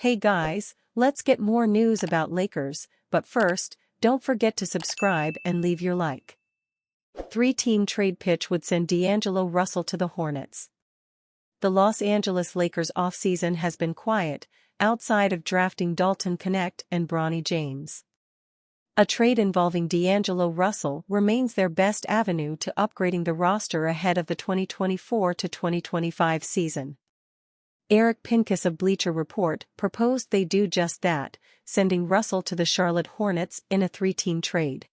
Hey guys, let's get more news about Lakers, but first, don't forget to subscribe and leave your like. Three-team trade pitch would send D'Angelo Russell to the Hornets. The Los Angeles Lakers offseason has been quiet, outside of drafting Dalton Knecht and Bronny James. A trade involving D'Angelo Russell remains their best avenue to upgrading the roster ahead of the 2024-2025 season. Eric Pincus of Bleacher Report proposed they do just that, sending Russell to the Charlotte Hornets in a three-team trade.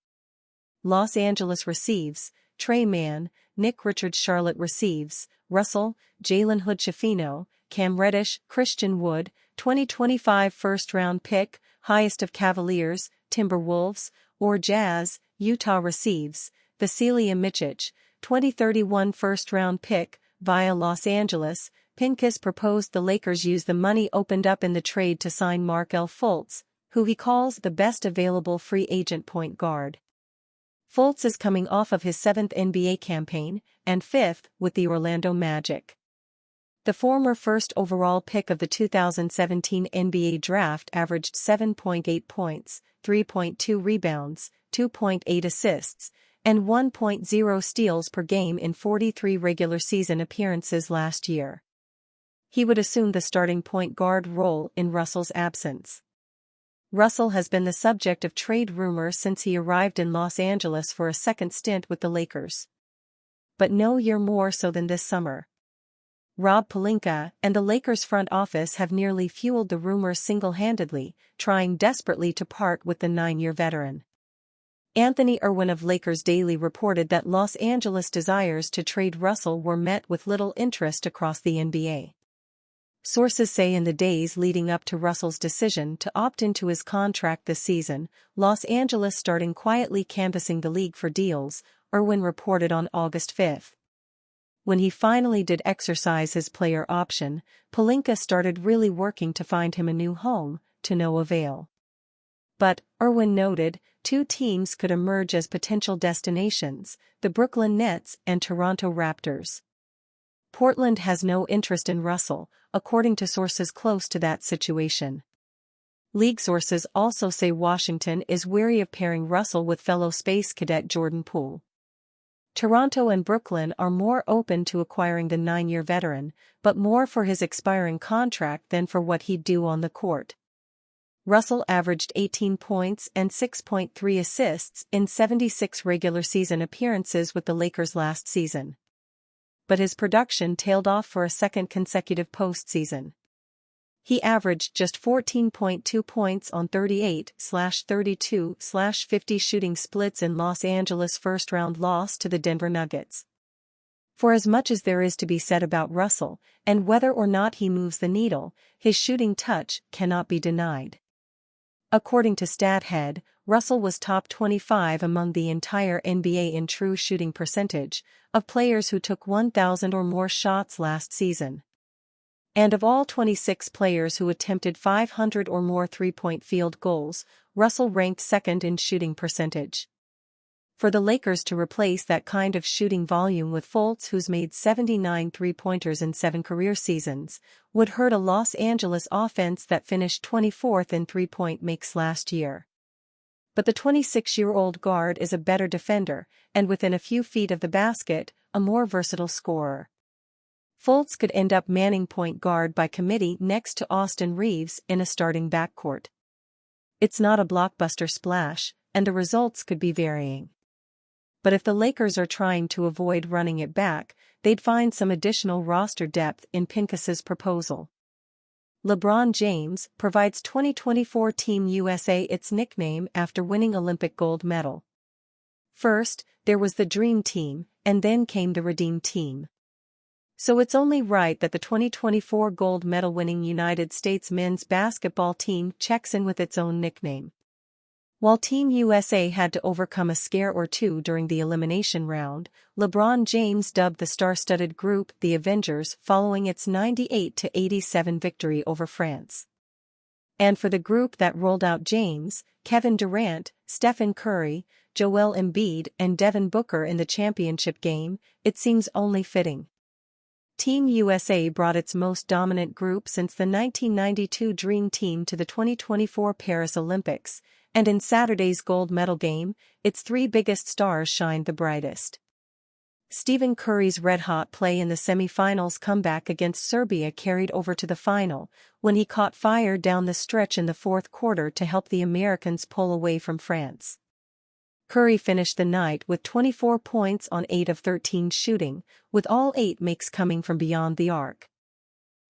Los Angeles receives Tre Mann, Nick Richards. Charlotte receives Russell, Jalen Hood-Schifino, Cam Reddish, Christian Wood, 2025 first-round pick, highest of Cavaliers, Timberwolves, or Jazz. Utah receives Vasilije Micic, 2031 first-round pick, via Los Angeles. Pincus proposed the Lakers use the money opened up in the trade to sign Markelle Fultz, who he calls the best available free agent point guard. Fultz is coming off of his 7th NBA campaign, and 5th with the Orlando Magic. The former first overall pick of the 2017 NBA draft averaged 7.8 points, 3.2 rebounds, 2.8 assists, and 1.0 steals per game in 43 regular season appearances last year. He would assume the starting point guard role in Russell's absence. Russell has been the subject of trade rumors since he arrived in Los Angeles for a second stint with the Lakers. But no year more so than this summer. Rob Pelinka and the Lakers front office have nearly fueled the rumors single-handedly, trying desperately to part with the 9-year veteran. Anthony Irwin of Lakers Daily reported that Los Angeles desires to trade Russell were met with little interest across the NBA. Sources say in the days leading up to Russell's decision to opt into his contract this season, Los Angeles starting quietly canvassing the league for deals, Irwin reported on August 5. When he finally did exercise his player option, Pelinka started really working to find him a new home, to no avail. But, Irwin noted, two teams could emerge as potential destinations, the Brooklyn Nets and Toronto Raptors. Portland has no interest in Russell, according to sources close to that situation. League sources also say Washington is wary of pairing Russell with fellow Space Cadet Jordan Poole. Toronto and Brooklyn are more open to acquiring the 9-year veteran, but more for his expiring contract than for what he'd do on the court. Russell averaged 18 points and 6.3 assists in 76 regular season appearances with the Lakers last season. But his production tailed off for a second consecutive postseason. He averaged just 14.2 points on 38/32/50 shooting splits in Los Angeles' first-round loss to the Denver Nuggets. For as much as there is to be said about Russell, and whether or not he moves the needle, his shooting touch cannot be denied. According to StatHead, Russell was top 25 among the entire NBA in true shooting percentage, of players who took 1,000 or more shots last season. And of all 26 players who attempted 500 or more three-point field goals, Russell ranked second in shooting percentage. For the Lakers to replace that kind of shooting volume with Fultz, who's made 79 three-pointers in 7 career seasons, would hurt a Los Angeles offense that finished 24th in three-point makes last year. But the 26-year-old guard is a better defender, and within a few feet of the basket, a more versatile scorer. Fultz could end up manning point guard by committee next to Austin Reeves in a starting backcourt. It's not a blockbuster splash, and the results could be varying. But if the Lakers are trying to avoid running it back, they'd find some additional roster depth in Pincus's proposal. LeBron James provides 2024 Team USA its nickname after winning Olympic gold medal. First, there was the Dream Team, and then came the Redeem Team. So it's only right that the 2024 gold medal-winning United States men's basketball team checks in with its own nickname. While Team USA had to overcome a scare or two during the elimination round, LeBron James dubbed the star-studded group the Avengers following its 98-87 victory over France. And for the group that rolled out James, Kevin Durant, Stephen Curry, Joel Embiid and Devin Booker in the championship game, it seems only fitting. Team USA brought its most dominant group since the 1992 Dream Team to the 2024 Paris Olympics, and in Saturday's gold medal game, its three biggest stars shined the brightest. Stephen Curry's red-hot play in the semi-finals comeback against Serbia carried over to the final, when he caught fire down the stretch in the fourth quarter to help the Americans pull away from France. Curry finished the night with 24 points on 8 of 13 shooting, with all 8 makes coming from beyond the arc.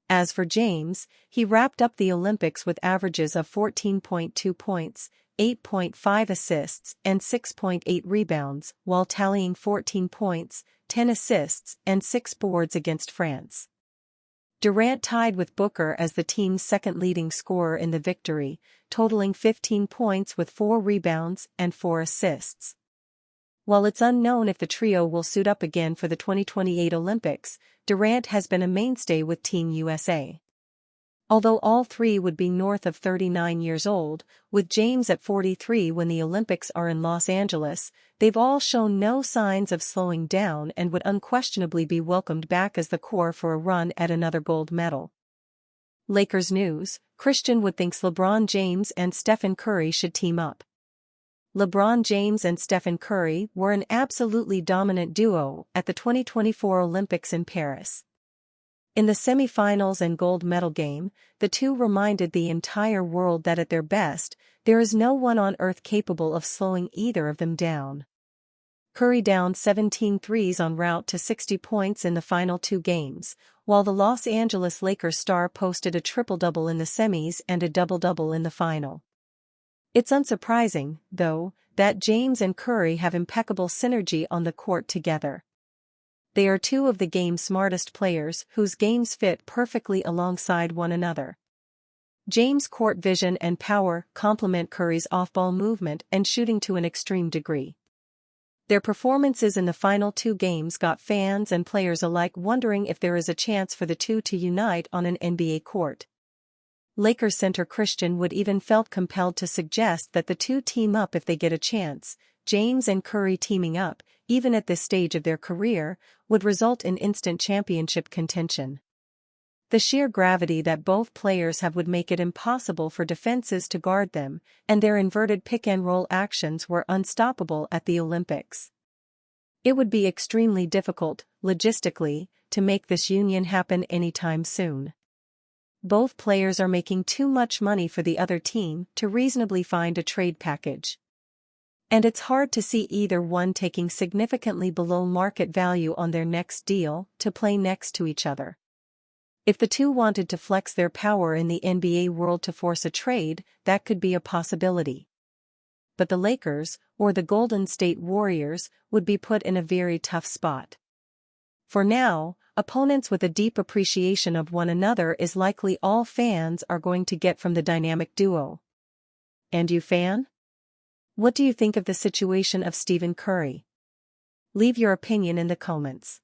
As for James, he wrapped up the Olympics with averages of 14.2 points, 8.5 assists and 6.8 rebounds, while tallying 14 points, 10 assists and 6 boards against France. Durant tied with Booker as the team's second leading scorer in the victory, totaling 15 points with 4 rebounds and 4 assists. While it's unknown if the trio will suit up again for the 2028 Olympics, Durant has been a mainstay with Team USA. Although all three would be north of 39 years old, with James at 43 when the Olympics are in Los Angeles, they've all shown no signs of slowing down and would unquestionably be welcomed back as the core for a run at another gold medal. Lakers news: Christian Wood thinks LeBron James and Stephen Curry should team up. LeBron James and Stephen Curry were an absolutely dominant duo at the 2024 Olympics in Paris. In the semifinals and gold medal game, the two reminded the entire world that at their best, there is no one on earth capable of slowing either of them down. Curry downed 17 threes en route to 60 points in the final 2 games, while the Los Angeles Lakers star posted a triple-double in the semis and a double-double in the final. It's unsurprising, though, that James and Curry have impeccable synergy on the court together. They are two of the game's smartest players whose games fit perfectly alongside one another. James' court vision and power complement Curry's off-ball movement and shooting to an extreme degree. Their performances in the final 2 games got fans and players alike wondering if there is a chance for the two to unite on an NBA court. Lakers center Christian Wood even felt compelled to suggest that the two team up if they get a chance. James and Curry teaming up, even at this stage of their career, would result in instant championship contention. The sheer gravity that both players have would make it impossible for defenses to guard them, and their inverted pick-and-roll actions were unstoppable at the Olympics. It would be extremely difficult, logistically, to make this union happen anytime soon. Both players are making too much money for the other team to reasonably find a trade package. And it's hard to see either one taking significantly below market value on their next deal to play next to each other. If the two wanted to flex their power in the NBA world to force a trade, that could be a possibility. But the Lakers, or the Golden State Warriors, would be put in a very tough spot. For now, opponents with a deep appreciation of one another is likely all fans are going to get from the dynamic duo. And you, fan? What do you think of the situation of Stephen Curry? Leave your opinion in the comments.